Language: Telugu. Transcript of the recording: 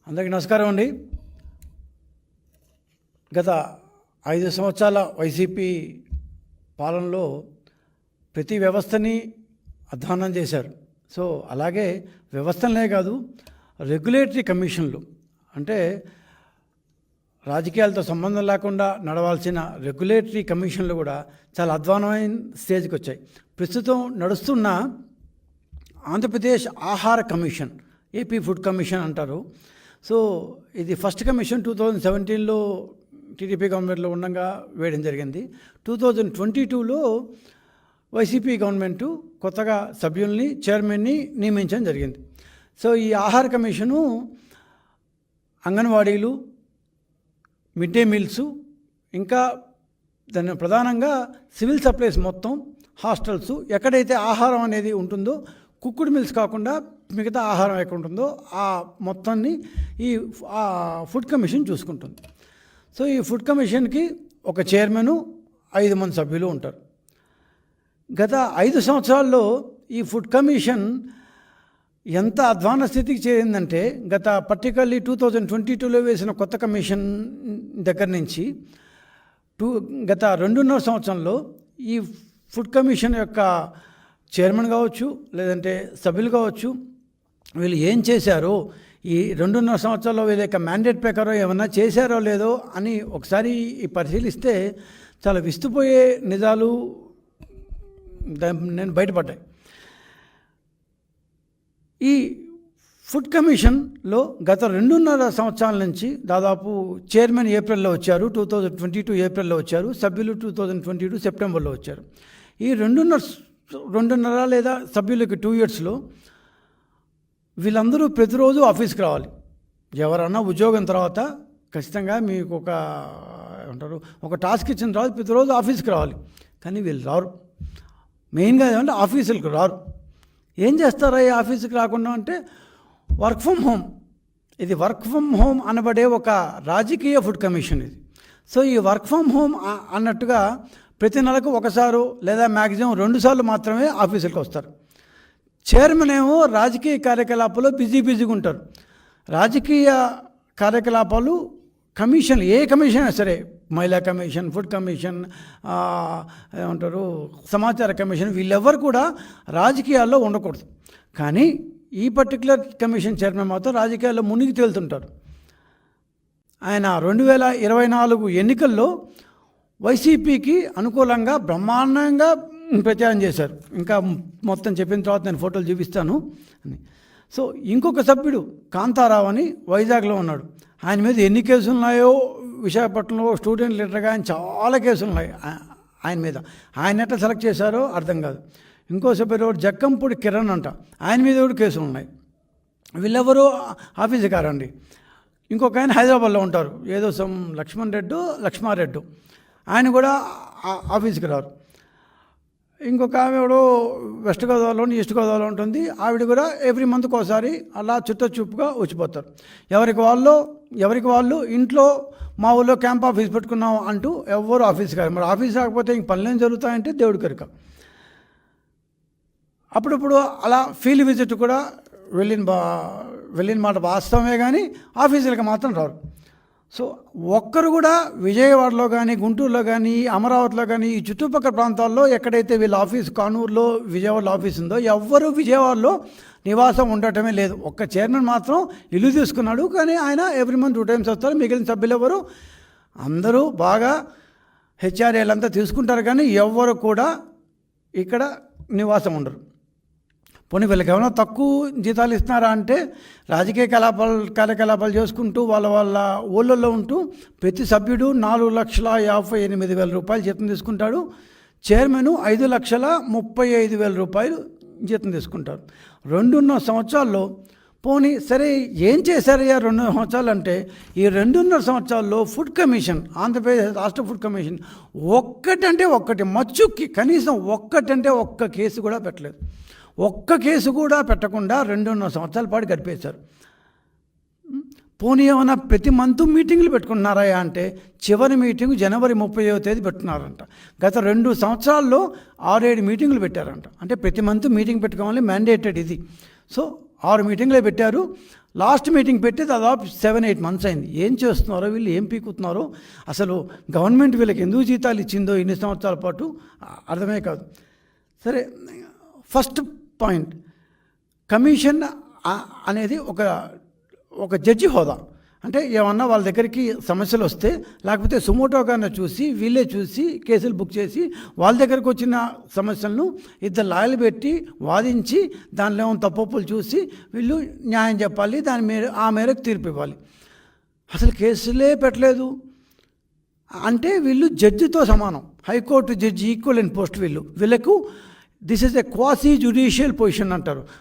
అందరికీ నమస్కారం అండి. గత 5 సంవత్సరాల వైసీపీ పాలనలో ప్రతి వ్యవస్థని అధ్వాన్నం చేశారు. సో అలాగే వ్యవస్థలనే కాదు, రెగ్యులేటరీ కమిషన్లు అంటే రాజకీయాలతో సంబంధం లేకుండా నడవాల్సిన రెగ్యులేటరీ కమిషన్లు కూడా చాలా అధ్వానమైన స్టేజ్కి వచ్చాయి. ప్రస్తుతం నడుస్తున్న ఆంధ్రప్రదేశ్ ఆహార కమిషన్, ఏపీ ఫుడ్ కమిషన్ అంటారు. సో ఇది ఫస్ట్ కమిషన్ 2017లో టీడీపీ గవర్నమెంట్లో ఉండగా వేయడం జరిగింది. 2022లో వైసీపీ గవర్నమెంటు కొత్తగా సభ్యుల్ని, చైర్మన్ని నియమించడం జరిగింది. సో ఈ ఆహార కమిషను అంగన్వాడీలు, మిడ్ డే మీల్స్, ఇంకా దాన్ని ప్రధానంగా సివిల్ సప్లైస్ మొత్తం, హాస్టల్స్, ఎక్కడైతే ఆహారం అనేది ఉంటుందో, కుక్కుడు మిల్స్ కాకుండా మిగతా ఆహారం ఎక్కడ ఉంటుందో ఆ మొత్తాన్ని ఈ ఫుడ్ కమిషన్ చూసుకుంటుంది. సో ఈ ఫుడ్ కమిషన్కి ఒక చైర్మను, 5 మంది సభ్యులు ఉంటారు. గత 5 సంవత్సరాల్లో ఈ ఫుడ్ కమిషన్ ఎంత అధ్వాన స్థితికి చేరిందంటే, పర్టికులర్లీ 2022లో వేసిన కొత్త కమిషన్ దగ్గర నుంచి గత 2.5 సంవత్సరంలో ఈ ఫుడ్ కమిషన్ యొక్క చైర్మన్ కావచ్చు, లేదంటే సభ్యులు కావచ్చు, వీళ్ళు ఏం చేశారో, ఈ 2.5 సంవత్సరాల్లో వీళ్ళ యొక్క మ్యాండేట్ ప్రకారం ఏమన్నా చేశారో లేదో అని ఒకసారి పరిశీలిస్తే చాలా విస్తుపోయే నిజాలు నేను బయటపడ్డాయి. ఈ ఫుడ్ కమిషన్లో గత 2.5 సంవత్సరాల నుంచి దాదాపు చైర్మన్ ఏప్రిల్లో వచ్చారు, 2022 ఏప్రిల్లో వచ్చారు, సభ్యులు 2022 సెప్టెంబర్లో వచ్చారు. ఈ 2.5 లేదా సభ్యులకి 2 ఇయర్స్లో వీళ్ళందరూ ప్రతిరోజు ఆఫీస్కి రావాలి. ఎవరన్నా ఉద్యోగం తర్వాత ఖచ్చితంగా మీకు ఒక టాస్క్ ఇచ్చిన తర్వాత ప్రతిరోజు ఆఫీస్కి రావాలి. కానీ వీళ్ళు రారు. మెయిన్గా ఏమంటే ఆఫీసులకు రారు. ఏం చేస్తారా ఈ ఆఫీస్కి రాకుండా అంటే వర్క్ ఫ్రమ్ హోమ్. ఇది వర్క్ ఫ్రమ్ హోమ్ అనబడే ఒక రాజకీయ ఫుడ్ కమిషన్ ఇది. సో ఈ వర్క్ ఫ్రమ్ హోమ్ అన్నట్టుగా ప్రతి నెలకు ఒకసారి లేదా మ్యాక్సిమం 2 సార్లు మాత్రమే ఆఫీసులకు వస్తారు. చైర్మన్ ఏమో రాజకీయ కార్యకలాపాలు బిజీగా ఉంటారు. రాజకీయ కార్యకలాపాలు కమిషన్, ఏ కమిషన్ అయినా సరే, మహిళా కమిషన్, ఫుడ్ కమిషన్, ఏమంటారు సమాచార కమిషన్, వీళ్ళెవ్వరు కూడా రాజకీయాల్లో ఉండకూడదు. కానీ ఈ పర్టికులర్ కమిషన్ చైర్మన్ మాత్రం రాజకీయాల్లో మునిగి తేలుతుంటారు. ఆయన 2024 ఎన్నికల్లో వైసీపీకి అనుకూలంగా బ్రహ్మాండంగా ప్రచారం చేశారు. ఇంకా మొత్తం చెప్పిన తర్వాత నేను ఫోటోలు చూపిస్తాను అని. సో ఇంకొక సభ్యుడు కాంతారావు అని వైజాగ్లో ఉన్నాడు. ఆయన మీద ఎన్ని కేసులు ఉన్నాయో, విశాఖపట్నంలో స్టూడెంట్ లీడర్గా ఆయన చాలా కేసులు ఉన్నాయి ఆయన మీద. ఆయన ఎట్లా సెలెక్ట్ చేశారో అర్థం కాదు. ఇంకో సభ్యుడు జక్కంపూడి కిరణ్ అంట, ఆయన మీద కూడా కేసులు ఉన్నాయి. వీళ్ళెవరూ ఆఫీసు కారండి. ఇంకొక ఆయన హైదరాబాద్లో ఉంటారు, ఏదో లక్ష్మారెడ్డి, ఆయన కూడా ఆఫీస్కి రారు. ఇంకొక ఆమె వెస్ట్ గోదావరిలో, ఈస్ట్ గోదావరిలో ఉంటుంది. ఆవిడ కూడా ఎవ్రీ మంత్కి ఒకసారి అలా చూపుగా వచ్చిపోతారు. ఎవరికి వాళ్ళు ఇంట్లో మా ఊళ్ళో క్యాంప్ ఆఫీస్ పెట్టుకున్నాం అంటూ ఎవరు ఆఫీస్కి రారు. మరి ఆఫీస్ రాకపోతే ఇంక పనులేం జరుగుతాయంటే దేవుడి కనుక. అప్పుడప్పుడు అలా ఫీల్డ్ విజిట్ కూడా వెళ్ళిన మాట వాస్తవమే, కానీ ఆఫీసులకు మాత్రం రారు. సో ఒక్కరు కూడా విజయవాడలో కానీ, గుంటూరులో కానీ, అమరావతిలో కానీ, ఈ చుట్టుపక్కల ప్రాంతాల్లో ఎక్కడైతే వీళ్ళ ఆఫీస్, కానూరులో విజయవాడలో ఆఫీస్ ఉందో, ఎవ్వరూ విజయవాడలో నివాసం ఉండటమే లేదు. ఒక్క చైర్మన్ మాత్రం ఇల్లు తీసుకున్నాడు, కానీ ఆయన ఎవ్రీ మంత్ 2 టైమ్స్ వస్తారు. మిగిలిన సభ్యులు ఎవరు, అందరూ బాగా హెచ్ఆర్ఏలంతా తీసుకుంటారు, కానీ ఎవ్వరు కూడా ఇక్కడ నివాసం ఉండరు. పోనీ వీళ్ళకి ఏమైనా తక్కువ జీతాలు ఇస్తున్నారా అంటే, రాజకీయ కార్యకలాపాలు చేసుకుంటూ వాళ్ళ ఊళ్ళల్లో ఉంటూ ప్రతి సభ్యుడు 4,58,000 రూపాయలు జీతం తీసుకుంటాడు. చైర్మన్ 5,35,000 రూపాయలు జీతం తీసుకుంటారు. 2.5 సంవత్సరాల్లో పోనీ సరే ఏం చేశారయ్యా 2.5 సంవత్సరాలు అంటే, ఈ 2.5 సంవత్సరాల్లో ఫుడ్ కమిషన్, ఆంధ్రప్రదేశ్ రాష్ట్ర ఫుడ్ కమిషన్ ఒక్కటి మచ్చుకి కనీసం ఒక్క కేసు కూడా పెట్టలేదు. ఒక్క కేసు కూడా పెట్టకుండా 2.5 సంవత్సరాల పాటు గడిపేశారు. పోనీ ఏమైనా ప్రతి మంత్ మీటింగ్లు పెట్టుకుంటున్నారా అంటే, చివరి మీటింగ్ జనవరి 30వ తేదీ పెట్టుకున్నారంట. గత 2 సంవత్సరాల్లో 6-7 మీటింగులు పెట్టారంట. అంటే ప్రతి మంత్ మీటింగ్ పెట్టుకోవాలి, మ్యాండేటెడ్ ఇది. సో 6 మీటింగ్లే పెట్టారు. లాస్ట్ మీటింగ్ పెట్టి దాదాపు 7-8 మంత్స్ అయింది. ఏం చేస్తున్నారో వీళ్ళు, ఏం పీకుతున్నారో, అసలు గవర్నమెంట్ వీళ్ళకి ఎందుకు జీతాలు ఇచ్చిందో ఇన్ని సంవత్సరాల పాటు అర్థమే కాదు. సరే, ఫస్ట్ పాయింట్, కమిషన్ అనేది ఒక జడ్జి హోదా. అంటే ఏమన్నా వాళ్ళ దగ్గరికి సమస్యలు వస్తే, లేకపోతే సుమోటోగానే చూసి వీళ్ళే చూసి కేసులు బుక్ చేసి వాళ్ళ దగ్గరకు వచ్చిన సమస్యలను 2 లాయర్లు పెట్టి వాదించి దానిలో ఏమైనా తప్పులు చూసి వీళ్ళు న్యాయం చెప్పాలి, ఆ మేరకు తీర్పు ఇవ్వాలి. అసలు కేసులే పెట్టలేదు అంటే వీళ్ళు జడ్జితో సమానం, హైకోర్టు జడ్జి ఈక్వలెంట్ పోస్ట్ వీళ్ళకు. This is a quasi judicial position అంటారు.